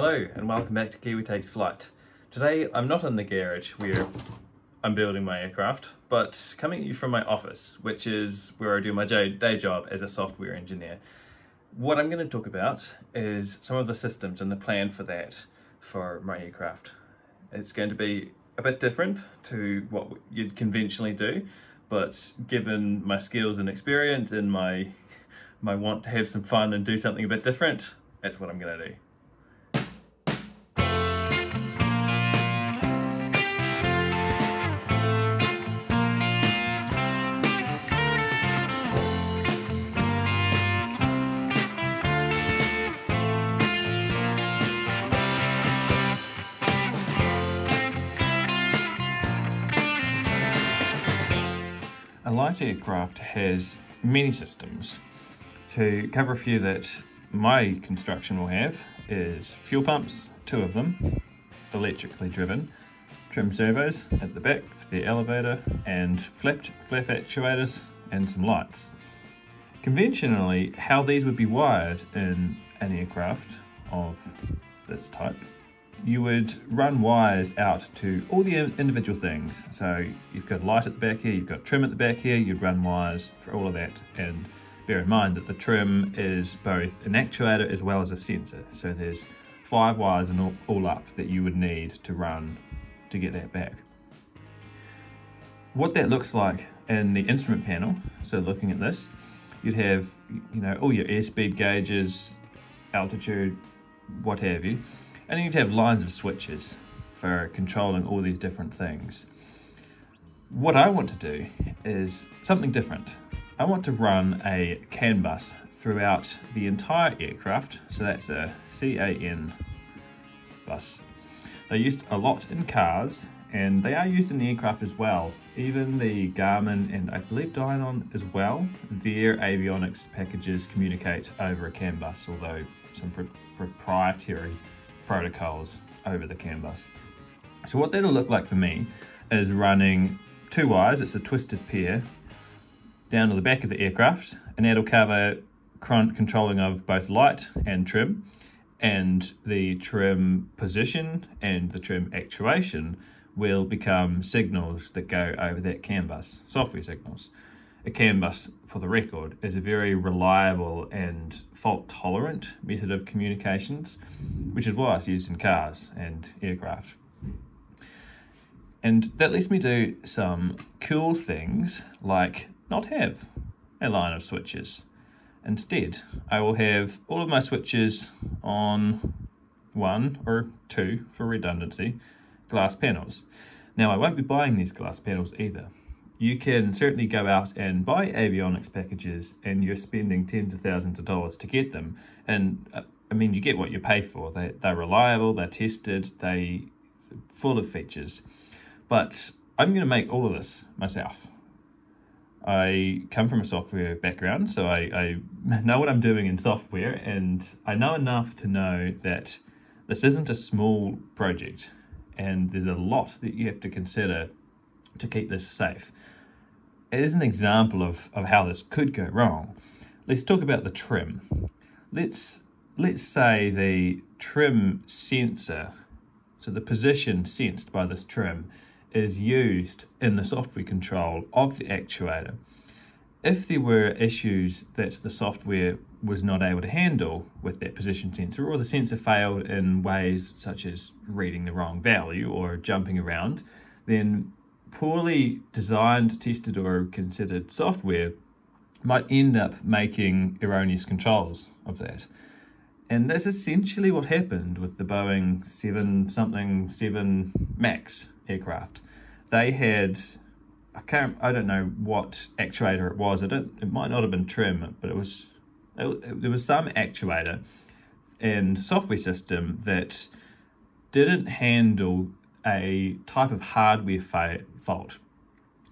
Hello and welcome back to Kiwi Takes Flight. Today I'm not in the garage where I'm building my aircraft, but coming at you from my office, which is where I do my day job as a software engineer. What I'm going to talk about is some of the systems and the plan for that for my aircraft. It's going to be a bit different to what you'd conventionally do, but given my skills and experience and my want to have some fun and do something a bit different, that's what I'm going to do. A light aircraft has many systems. To cover a few that my construction will have is fuel pumps, 2 of them, electrically driven, trim servos at the back for the elevator, and flap actuators and some lights. Conventionally, how these would be wired in an aircraft of this type, you would run wires out to all the individual things. So you've got light at the back here, you've got trim at the back here, you'd run wires for all of that. And bear in mind that the trim is both an actuator as well as a sensor. So there's 5 wires and all up that you would need to run to get that back. What that looks like in the instrument panel, so looking at this, you'd have, all your airspeed gauges, altitude, what have you. And you'd have lines of switches for controlling all these different things. What I want to do is something different. I want to run a CAN bus throughout the entire aircraft. So that's a CAN bus. They're used a lot in cars and they are used in the aircraft as well. Even the Garmin and I believe Dynon as well, their avionics packages communicate over a CAN bus, although some proprietary protocols over the CAN bus. So what that'll look like for me is running 2 wires, it's a twisted pair, down to the back of the aircraft, and that'll cover controlling of both light and trim, and the trim position and the trim actuation will become signals that go over that CAN bus, software signals. A CAN bus, for the record, is a very reliable and fault-tolerant method of communications, which is why it's used in cars and aircraft. And that lets me do some cool things like not have a line of switches. Instead, I will have all of my switches on 1 or 2, for redundancy, glass panels. Now, I won't be buying these glass panels either. You can certainly go out and buy avionics packages and you're spending tens of thousands of dollars to get them. And I mean, you get what you pay for. They're reliable, they're tested, they're full of features. But I'm going to make all of this myself. I come from a software background, so I know what I'm doing in software, and I know enough to know that this isn't a small project and there's a lot that you have to consider to keep this safe. As an example of how this could go wrong, let's talk about the trim. Let's say the trim sensor, so the position sensed by this trim, is used in the software control of the actuator. If there were issues that the software was not able to handle with that position sensor, or the sensor failed in ways such as reading the wrong value or jumping around, then poorly designed, tested, or considered software might end up making erroneous controls of that. And that's essentially what happened with the Boeing 777 MAX aircraft. They had, I don't know what actuator it was. It might not have been trim, but there was some actuator and software system that didn't handle a type of hardware fault,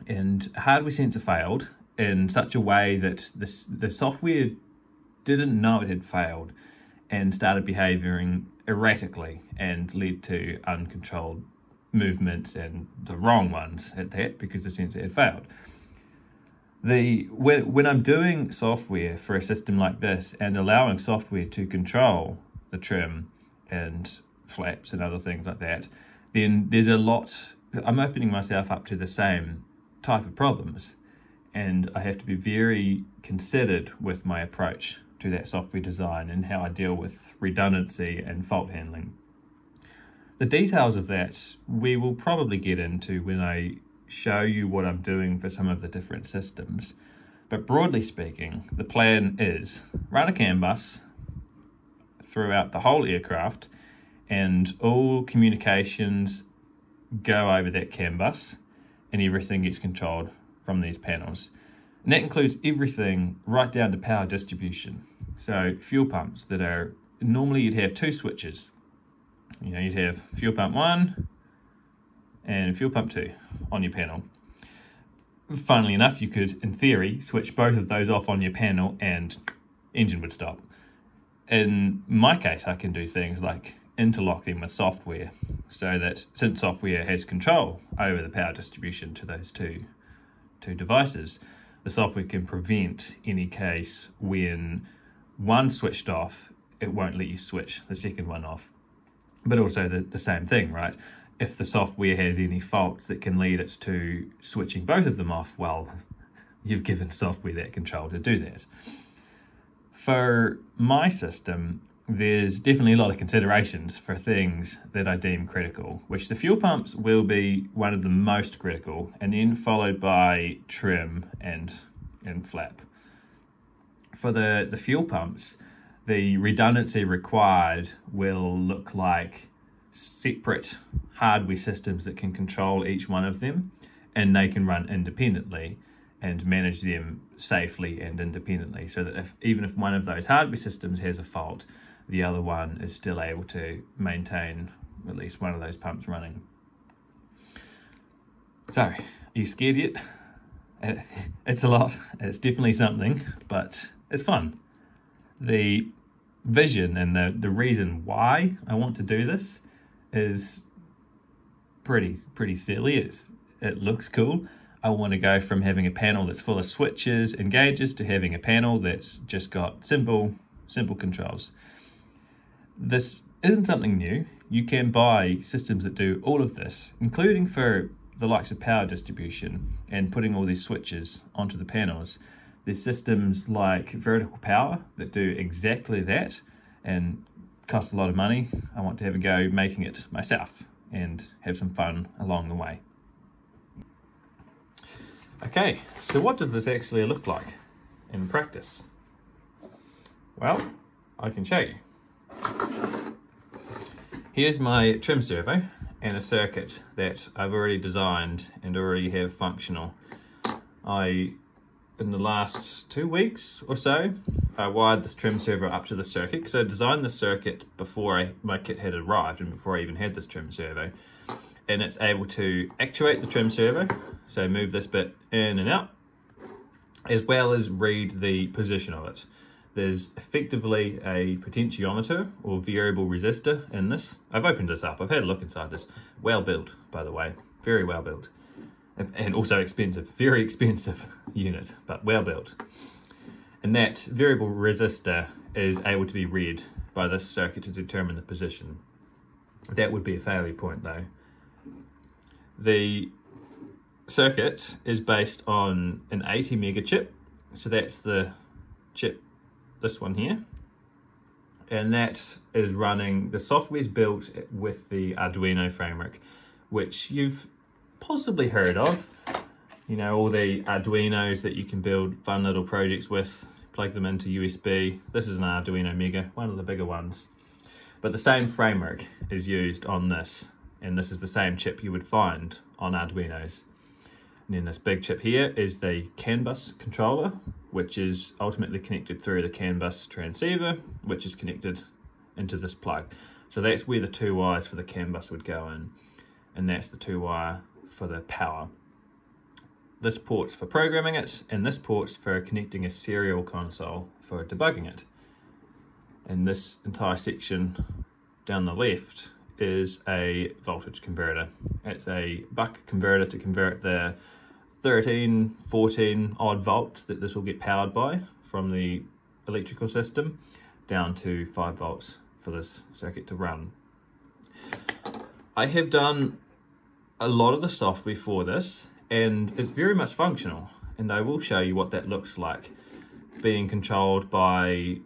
and a hardware sensor failed in such a way that the software didn't know it had failed and started behaving erratically and led to uncontrolled movements, and the wrong ones at that, because the sensor had failed. When I'm doing software for a system like this and allowing software to control the trim and flaps and other things like that, then there's a lot, I'm opening myself up to the same type of problems, and I have to be very considered with my approach to that software design and how I deal with redundancy and fault handling. The details of that we will probably get into when I show you what I'm doing for some of the different systems. But broadly speaking, the plan is run a CAN bus throughout the whole aircraft, and all communications go over that CAN bus, and everything gets controlled from these panels. And that includes everything right down to power distribution. So fuel pumps that are, normally you'd have two switches. You know, you'd have fuel pump 1 and fuel pump 2 on your panel. Funnily enough, you could, in theory, switch both of those off on your panel and engine would stop. In my case, I can do things like interlock them with software, so that since software has control over the power distribution to those two devices, the software can prevent any case when one switched off, it won't let you switch the second one off. But also the same thing, right? If the software has any faults that can lead it to switching both of them off, well, you've given software that control to do that. For my system, there's definitely a lot of considerations for things that I deem critical, which the fuel pumps will be one of the most critical, and then followed by trim and flap. For the fuel pumps, the redundancy required will look like separate hardware systems that can control each one of them, and they can run independently and manage them safely and independently, so that even if one of those hardware systems has a fault, the other one is still able to maintain at least one of those pumps running. So, are you scared yet? It's a lot, it's definitely something, but it's fun. The vision and the reason why I want to do this is pretty silly. It looks cool. I want to go from having a panel that's full of switches and gauges to having a panel that's just got simple controls. This isn't something new. You can buy systems that do all of this, including for the likes of power distribution and putting all these switches onto the panels. There's systems like vertical power that do exactly that and cost a lot of money. I want to have a go making it myself and have some fun along the way. Okay, so what does this actually look like in practice? Well, I can show you. Here's my trim servo and a circuit that I've already designed and already have functional. In the last 2 weeks or so, I wired this trim servo up to the circuit, because I designed the circuit before my kit had arrived and before I even had this trim servo. And it's able to actuate the trim servo, so move this bit in and out, as well as read the position of it. There's effectively a potentiometer or variable resistor in this. I've opened this up, I've had a look inside this. Well built, by the way, very well built. And also expensive, very expensive unit, but well built. And that variable resistor is able to be read by this circuit to determine the position. That would be a failure point though. The circuit is based on an 80 mega chip, so that's the chip, this one here, and that is running, the software is built with the Arduino framework, which you've possibly heard of. You know, all the Arduinos that you can build fun little projects with, plug them into USB. This is an Arduino Mega, one of the bigger ones. But the same framework is used on this, and this is the same chip you would find on Arduinos. And then this big chip here is the CAN bus controller, which is ultimately connected through the CAN bus transceiver, which is connected into this plug. So that's where the 2 wires for the CAN bus would go in, and that's the 2 wire for the power. This port's for programming it, and this port's for connecting a serial console for debugging it. And this entire section down the left is a voltage converter. It's a buck converter to convert the 13, 14 odd volts that this will get powered by from the electrical system down to 5 volts for this circuit to run. I have done a lot of the software for this, and it's very much functional, and I will show you what that looks like being controlled by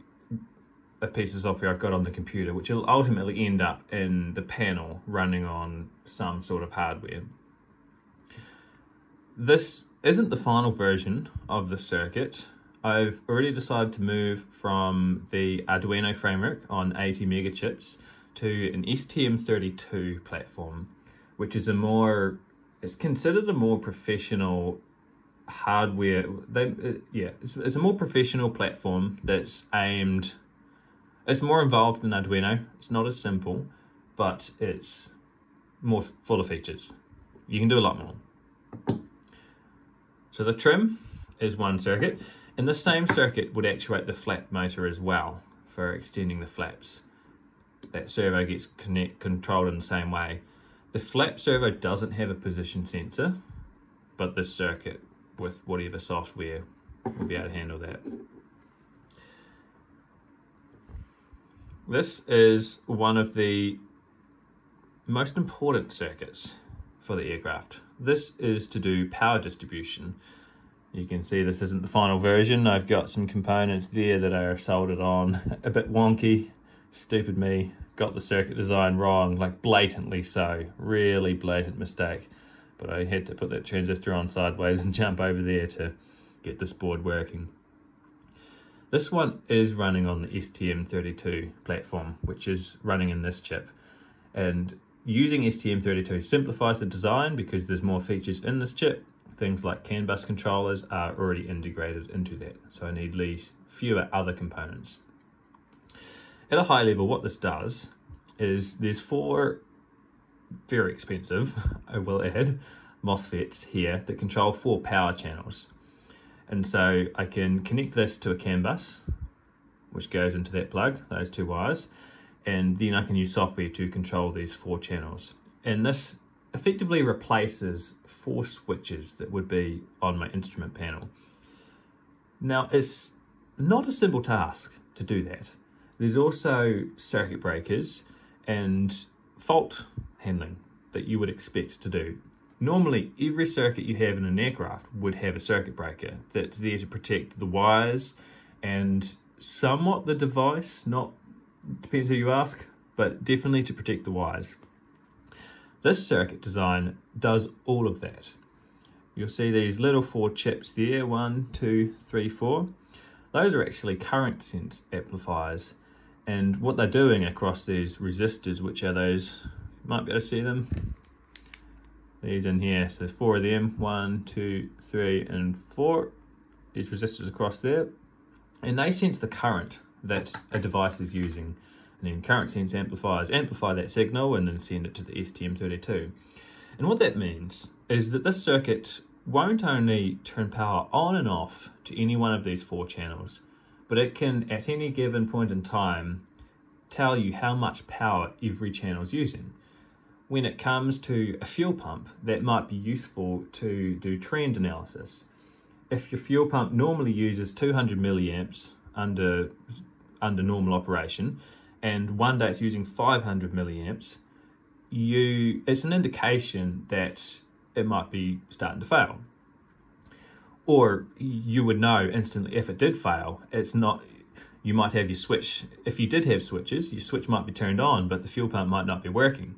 a piece of software I've got on the computer, which will ultimately end up in the panel running on some sort of hardware. This isn't the final version of the circuit. I've already decided to move from the Arduino framework on 80 mega chips to an STM32 platform, which is it's considered a more professional hardware. It's a more professional platform that's aimed. It's more involved than Arduino. It's not as simple, but it's more full of features. You can do a lot more. So the trim is one circuit, and the same circuit would actuate the flap motor as well for extending the flaps. That servo gets controlled in the same way. The flap servo doesn't have a position sensor, but this circuit with whatever software will be able to handle that. This is one of the most important circuits for the aircraft. This is to do power distribution. You can see this isn't the final version. I've got some components there that are soldered on a bit wonky. Stupid me, got the circuit design wrong, like blatantly so, really blatant mistake. But I had to put that transistor on sideways and jump over there to get this board working. This one is running on the STM32 platform, which is running in this chip. And using STM32 simplifies the design because there's more features in this chip. Things like CAN bus controllers are already integrated into that, so I need least fewer other components. At a high level, what this does is there's 4 very expensive, I will add, MOSFETs here that control 4 power channels. And so I can connect this to a CAN bus, which goes into that plug, those 2 wires, and then I can use software to control these 4 channels. And this effectively replaces 4 switches that would be on my instrument panel. Now, it's not a simple task to do that. There's also circuit breakers and fault handling that you would expect to do. Normally, every circuit you have in an aircraft would have a circuit breaker that's there to protect the wires and somewhat the device, depends who you ask, but definitely to protect the wires. This circuit design does all of that. You'll see these little 4 chips there, 1, 2, 3, 4. Those are actually current sense amplifiers. And what they're doing across these resistors, which are those, you might be able to see them, these in here, so there's 4 of them, 1, 2, 3, and 4, these resistors across there, and they sense the current that a device is using, and then current sense amplifiers amplify that signal and then send it to the STM32. And what that means is that this circuit won't only turn power on and off to any one of these 4 channels, but it can, at any given point in time, tell you how much power every channel is using. When it comes to a fuel pump, that might be useful to do trend analysis. If your fuel pump normally uses 200 milliamps under normal operation, and one day it's using 500 milliamps, it's an indication that it might be starting to fail. Or you would know instantly if it did fail. You might have your switch, if you did have switches, your switch might be turned on, but the fuel pump might not be working.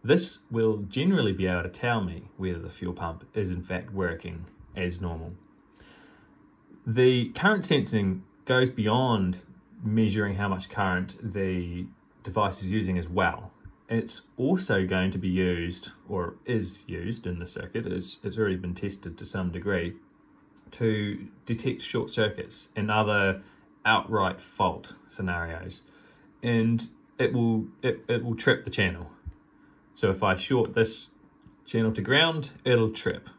This will generally be able to tell me whether the fuel pump is in fact working as normal. The current sensing goes beyond measuring how much current the device is using as well. It's also going to be used, or is used in the circuit, it's already been tested to some degree, to detect short circuits and other outright fault scenarios. And it will trip the channel. So if I short this channel to ground, it'll trip.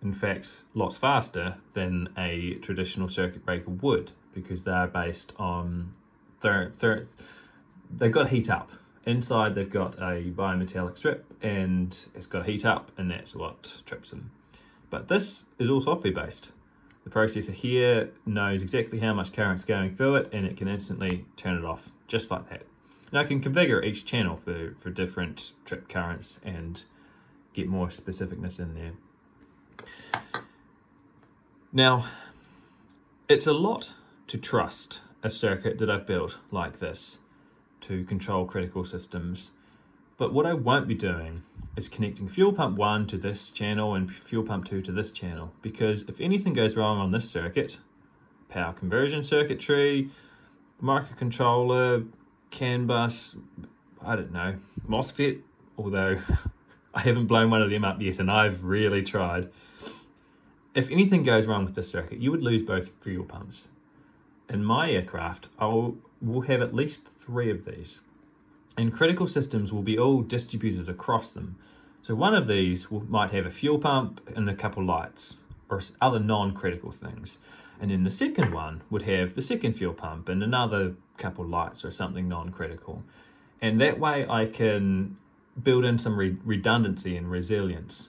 In fact, lots faster than a traditional circuit breaker would, because they're based on, they've got to heat up. Inside they've got a bimetallic strip and it's got to heat up, and that's what trips them. But this is all software based. The processor here knows exactly how much current's going through it, and it can instantly turn it off, just like that. And I can configure each channel for different trip currents and get more specificness in there. Now, it's a lot to trust a circuit that I've built like this to control critical systems. But what I won't be doing is connecting fuel pump 1 to this channel and fuel pump 2 to this channel, because if anything goes wrong on this circuit, power conversion circuitry, microcontroller, CAN bus, I don't know, MOSFET, although I haven't blown one of them up yet and I've really tried. If anything goes wrong with this circuit, you would lose both fuel pumps. In my aircraft, we'll have at least 3 of these. And critical systems will be all distributed across them. So one of these might have a fuel pump and a couple lights or other non-critical things. And then the second one would have the second fuel pump and another couple lights or something non-critical. And that way I can build in some redundancy and resilience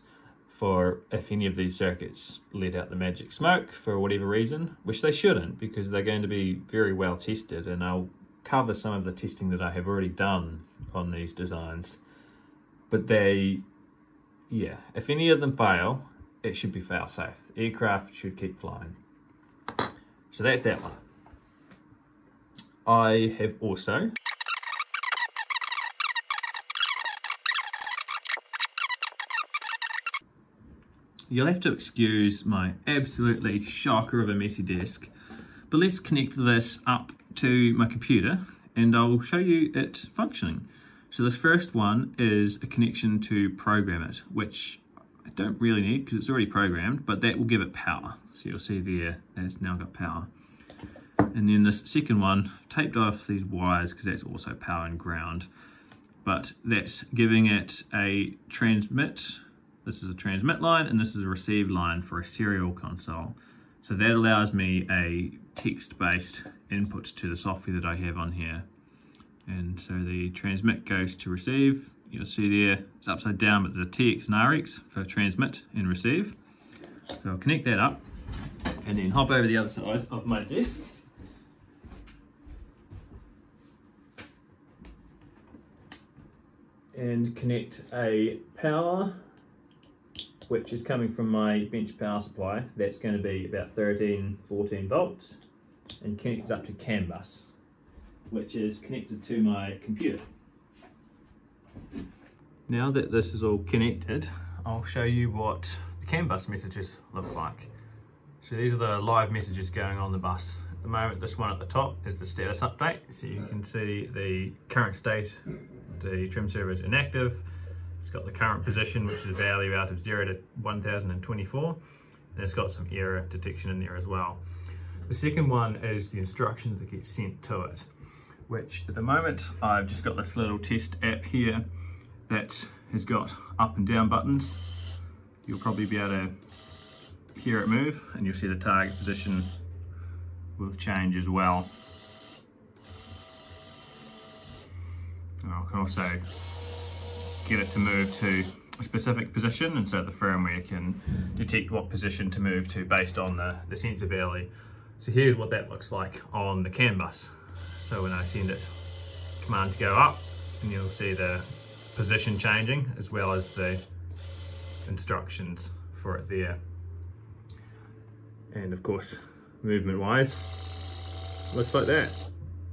for if any of these circuits let out the magic smoke for whatever reason, which they shouldn't, because they're going to be very well tested, and I'll cover some of the testing that I have already done on these designs. But if any of them fail, it should be fail safe. The aircraft should keep flying. So that's that one. I have also you'll have to excuse my absolutely shocker of a messy desk, but let's connect this up to my computer and I'll show you it functioning. So this first one is a connection to program it, which I don't really need because it's already programmed, but that will give it power. So you'll see there, it's now got power. And then this second one, taped off these wires because that's also power and ground, but that's giving it a transmit. This is a transmit line and this is a receive line for a serial console. So that allows me a text-based input to the software that I have on here. And so the transmit goes to receive. You'll see there it's upside down, but there's a TX and RX for transmit and receive. So I'll connect that up and then hop over the other side of my desk. And connect a power, which is coming from my bench power supply. That's going to be about 13, 14 volts, and connect it up to CAN bus, which is connected to my computer. Now that this is all connected, I'll show you what the CAN bus messages look like. So these are the live messages going on the bus. At the moment, this one at the top is the status update. So you can see the current state, the trim server is inactive. It's got the current position, which is a value out of 0 to 1024, and it's got some error detection in there as well. The second one is the instructions that get sent to it, which at the moment I've just got this little test app here that has got up and down buttons. You'll probably be able to hear it move, and you'll see the target position will change as well. And I can also get it to move to a specific position, and so the firmware can detect what position to move to based on the sensor value. So here's what that looks like on the CAN bus. So when I send it command to go up, and you'll see the position changing as well as the instructions for it there. And of course, movement wise, looks like that,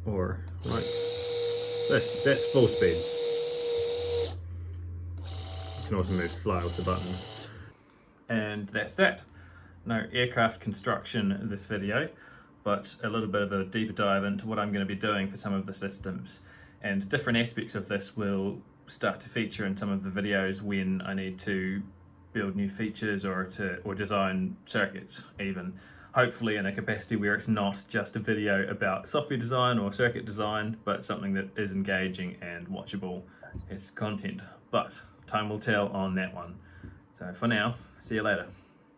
or like this. That's full speed. You can also move slow with the buttons. And that's that. No aircraft construction in this video, but a little bit of a deeper dive into what I'm going to be doing for some of the systems. And different aspects of this will start to feature in some of the videos when I need to build new features or design circuits even. Hopefully in a capacity where it's not just a video about software design or circuit design, but something that is engaging and watchable as content. But time will tell on that one. So for now, see you later.